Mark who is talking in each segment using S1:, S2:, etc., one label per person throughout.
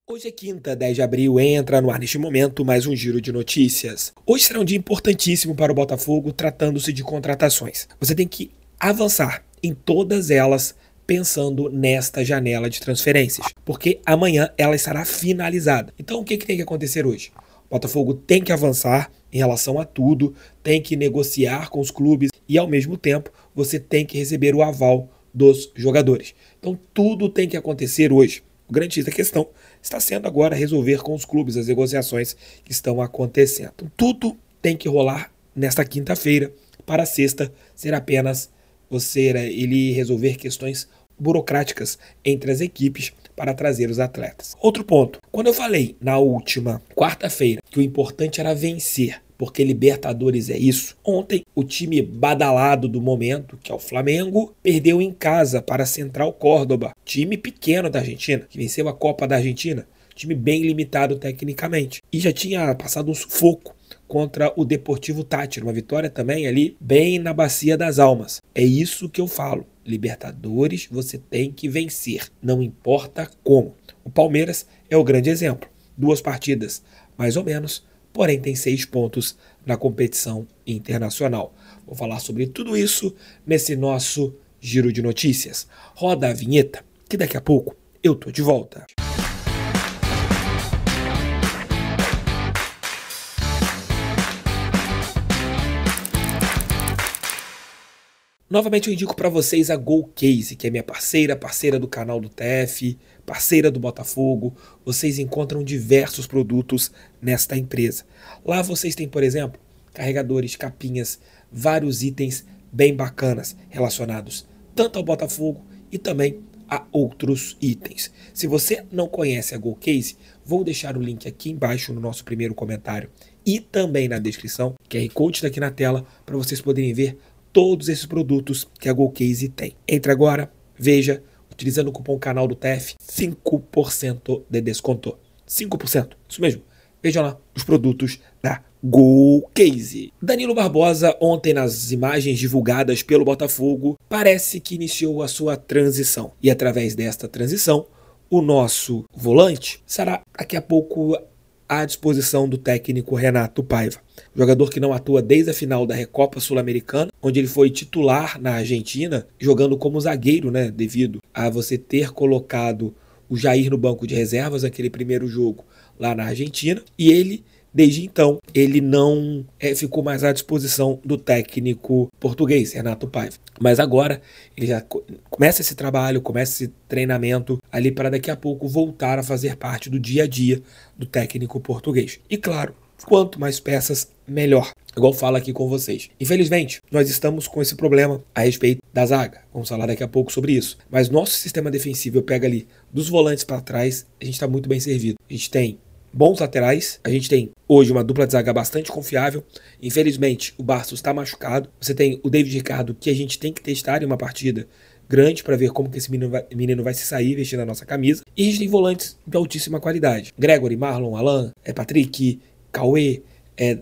S1: Hoje é quinta, 10 de abril, entra no ar neste momento mais um giro de notícias. Hoje será um dia importantíssimo para o Botafogo, tratando-se de contratações. Você tem que avançar em todas elas pensando nesta janela de transferências, porque amanhã ela estará finalizada. Então o que tem que acontecer hoje? O Botafogo tem que avançar em relação a tudo, tem que negociar com os clubes e ao mesmo tempo você tem que receber o aval dos jogadores. Então tudo tem que acontecer hoje. O grande X da questão está sendo agora resolver com os clubes as negociações que estão acontecendo. Então, tudo tem que rolar nesta quinta-feira. Para a sexta, ser apenas ele resolver questões burocráticas entre as equipes para trazer os atletas. Outro ponto, quando eu falei na última quarta-feira que o importante era vencer, porque Libertadores é isso. Ontem, o time badalado do momento, que é o Flamengo, perdeu em casa para a Central Córdoba, time pequeno da Argentina, que venceu a Copa da Argentina, time bem limitado tecnicamente. E já tinha passado um sufoco contra o Deportivo Táchira, uma vitória também ali bem na Bacia das Almas. É isso que eu falo. Libertadores você tem que vencer, não importa como. O Palmeiras é o grande exemplo. 2 partidas, mais ou menos, porém tem 6 pontos na competição internacional. Vou falar sobre tudo isso nesse nosso giro de notícias. Roda a vinheta, que daqui a pouco eu tô de volta. Novamente eu indico para vocês a GoCase, que é minha parceira do canal do TF, parceira do Botafogo. Vocês encontram diversos produtos nesta empresa. Lá vocês têm, por exemplo, carregadores, capinhas, vários itens bem bacanas relacionados tanto ao Botafogo e também a outros itens. Se você não conhece a GoCase, vou deixar o link aqui embaixo no nosso primeiro comentário e também na descrição. O QR Code está aqui na tela para vocês poderem ver todos esses produtos que a GoCase tem. Entre agora, veja, utilizando o cupom canal do TF, 5% de desconto. 5%, isso mesmo. Vejam lá os produtos da GoCase. Danilo Barbosa, ontem nas imagens divulgadas pelo Botafogo, parece que iniciou a sua transição. E através desta transição, o nosso volante será daqui a pouco à disposição do técnico Renato Paiva. Jogador que não atua desde a final da Recopa Sul-Americana, onde ele foi titular na Argentina, jogando como zagueiro, devido a você ter colocado o Jair no banco de reservas naquele primeiro jogo lá na Argentina, e ele, desde então, ele não ficou mais à disposição do técnico português, Renato Paiva. Mas agora ele já começa esse trabalho, começa esse treinamento ali para daqui a pouco voltar a fazer parte do dia a dia do técnico português. E claro, quanto mais peças, melhor. Igual falo aqui com vocês. Infelizmente, nós estamos com esse problema a respeito da zaga. Vamos falar daqui a pouco sobre isso. Mas nosso sistema defensivo, eu pego ali dos volantes para trás, a gente está muito bem servido. A gente tem bons laterais, a gente tem hoje uma dupla de zaga bastante confiável. Infelizmente, o Bastos está machucado. Você tem o David Ricardo, que a gente tem que testar em uma partida grande para ver como que esse menino vai se sair vestindo a nossa camisa. E a gente tem volantes de altíssima qualidade. Gregory, Marlon, Alan, Patrick, Cauê,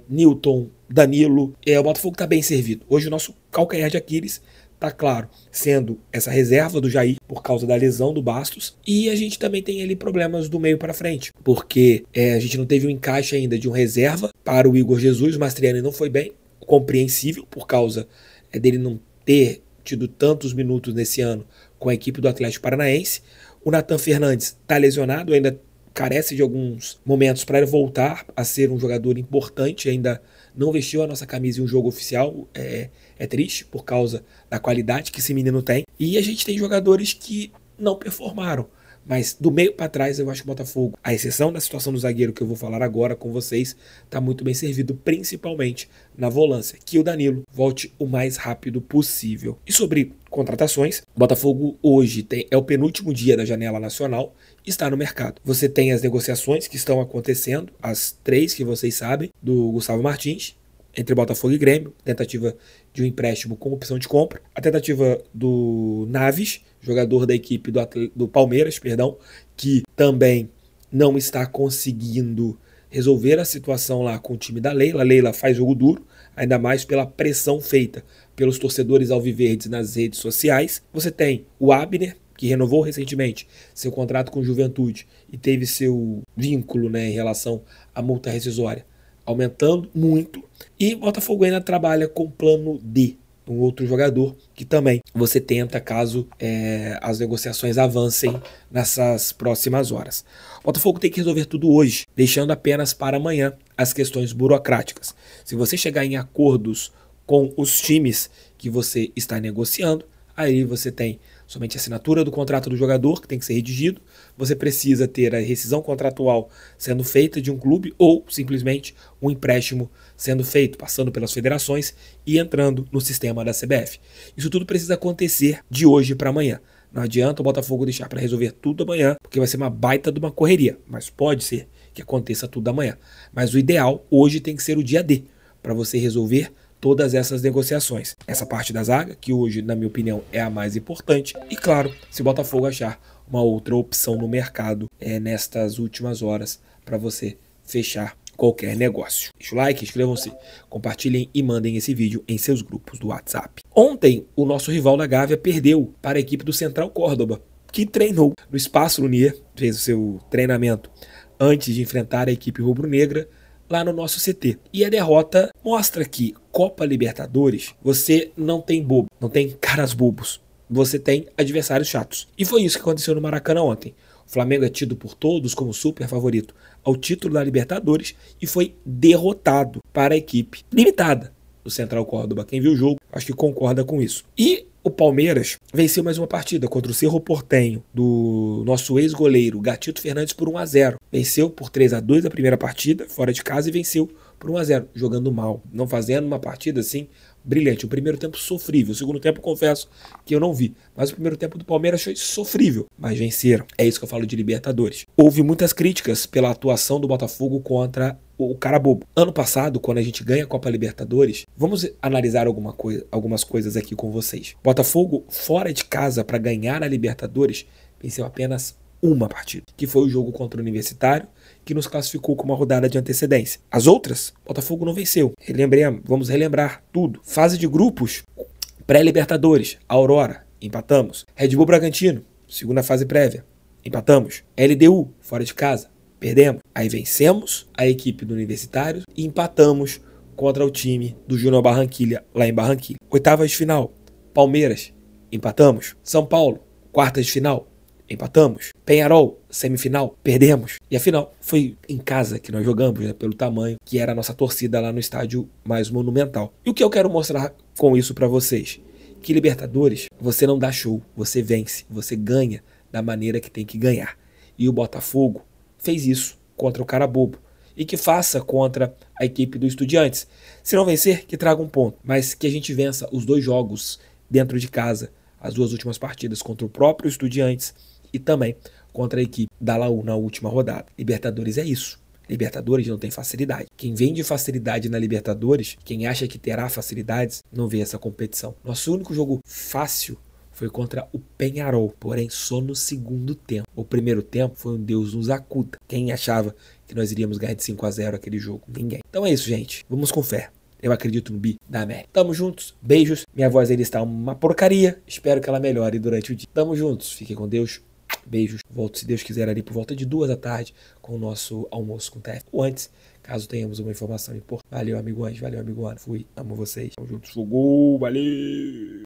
S1: Newton, Danilo. O Botafogo está bem servido. Hoje o nosso calcanhar de Aquiles tá claro, sendo essa reserva do Jair por causa da lesão do Bastos, e a gente também tem ali problemas do meio para frente, porque a gente não teve um encaixe ainda de um reserva para o Igor Jesus. O Mastriani não foi bem, compreensível por causa dele não ter tido tantos minutos nesse ano com a equipe do Atlético Paranaense. O Nathan Fernandes está lesionado, ainda carece de alguns momentos para ele voltar a ser um jogador importante, ainda não vestiu a nossa camisa em um jogo oficial. É triste por causa da qualidade que esse menino tem. E a gente tem jogadores que não performaram. Mas do meio para trás eu acho que o Botafogo, à exceção da situação do zagueiro que eu vou falar agora com vocês, está muito bem servido, principalmente na volância. Que o Danilo volte o mais rápido possível. E sobre contratações, o Botafogo hoje é o penúltimo dia da janela nacional e está no mercado. Você tem as negociações que estão acontecendo, as 3 que vocês sabem, do Gustavo Martins, entre Botafogo e Grêmio, tentativa de um empréstimo com opção de compra, a tentativa do Naves, jogador da equipe do Palmeiras, que também não está conseguindo resolver a situação lá com o time da Leila. A Leila faz jogo duro, ainda mais pela pressão feita pelos torcedores alviverdes nas redes sociais. Você tem o Abner, que renovou recentemente seu contrato com o Juventude e teve seu vínculo, né, em relação à multa rescisória aumentando muito. E Botafogo ainda trabalha com plano D, um outro jogador que também você tenta caso as negociações avancem nessas próximas horas. O Botafogo tem que resolver tudo hoje, deixando apenas para amanhã as questões burocráticas. Se você chegar em acordos com os times que você está negociando, aí você tem somente a assinatura do contrato do jogador, que tem que ser redigido, você precisa ter a rescisão contratual sendo feita de um clube ou simplesmente um empréstimo sendo feito, passando pelas federações e entrando no sistema da CBF. Isso tudo precisa acontecer de hoje para amanhã. Não adianta o Botafogo deixar para resolver tudo amanhã, porque vai ser uma baita de uma correria, mas pode ser que aconteça tudo amanhã. Mas o ideal hoje tem que ser o dia D, para você resolver todas essas negociações. Essa parte da zaga, que hoje, na minha opinião, é a mais importante. E claro, se o Botafogo achar uma outra opção no mercado nestas últimas horas para você fechar qualquer negócio. Deixa o like, inscrevam-se, compartilhem e mandem esse vídeo em seus grupos do WhatsApp. Ontem, o nosso rival da Gávea perdeu para a equipe do Central Córdoba, que treinou no Espaço Lunier, fez o seu treinamento antes de enfrentar a equipe rubro-negra lá no nosso CT. E a derrota mostra que Copa Libertadores você não tem bobo, não tem caras bobos, você tem adversários chatos. E foi isso que aconteceu no Maracanã ontem. O Flamengo é tido por todos como super favorito ao título da Libertadores e foi derrotado para a equipe limitada do Central Córdoba. Quem viu o jogo, acho que concorda com isso. E o Palmeiras venceu mais uma partida contra o Cerro Porteño, do nosso ex-goleiro Gatito Fernandes por 1-0. Venceu por 3-2 a primeira partida, fora de casa, e venceu por 1-0, jogando mal, não fazendo uma partida assim brilhante. O primeiro tempo sofrível, o segundo tempo confesso que eu não vi, mas o primeiro tempo do Palmeiras foi sofrível, mas venceram. É isso que eu falo de Libertadores. Houve muitas críticas pela atuação do Botafogo contra o cara bobo. Ano passado, quando a gente ganha a Copa Libertadores, vamos analisar algumas coisas aqui com vocês. Botafogo, fora de casa para ganhar a Libertadores, venceu apenas uma partida, que foi o jogo contra o Universitário, que nos classificou com uma rodada de antecedência. As outras, Botafogo não venceu. Vamos relembrar tudo. Fase de grupos, pré-Libertadores, Aurora, empatamos. Red Bull Bragantino, segunda fase prévia, empatamos. LDU, fora de casa, perdemos. Aí vencemos a equipe do Universitário e empatamos contra o time do Júnior Barranquilla, lá em Barranquilla. Oitavas de final, Palmeiras, empatamos. São Paulo, quartas de final, empatamos. Peñarol, semifinal, perdemos. E a final foi em casa que nós jogamos, né, pelo tamanho que era a nossa torcida lá no estádio mais monumental. E o que eu quero mostrar com isso para vocês? Que Libertadores, você não dá show, você vence, você ganha da maneira que tem que ganhar. E o Botafogo fez isso contra o cara bobo. E que faça contra a equipe do Estudiantes. Se não vencer, que traga um ponto. Mas que a gente vença os dois jogos dentro de casa, as duas últimas partidas contra o próprio Estudiantes e também contra a equipe da Laú na última rodada. Libertadores é isso. Libertadores não tem facilidade. Quem vem de facilidade na Libertadores, quem acha que terá facilidades, não vê essa competição. Nosso único jogo fácil foi contra o Peñarol, porém só no segundo tempo. O primeiro tempo foi um Deus nos acuda. Quem achava que nós iríamos ganhar de 5-0 aquele jogo? Ninguém. Então é isso, gente. Vamos com fé. Eu acredito no bi da América. Tamo juntos. Beijos. Minha voz ainda está uma porcaria. Espero que ela melhore durante o dia. Tamo juntos. Fiquem com Deus. Beijos. Volto, se Deus quiser, ali por volta de 2 da tarde com o nosso almoço com o TF. Ou antes, caso tenhamos uma informação importante. Valeu, amigo Anjo. Valeu, amigo Ana. Fui. Amo vocês. Tamo juntos. Fogou. Valeu.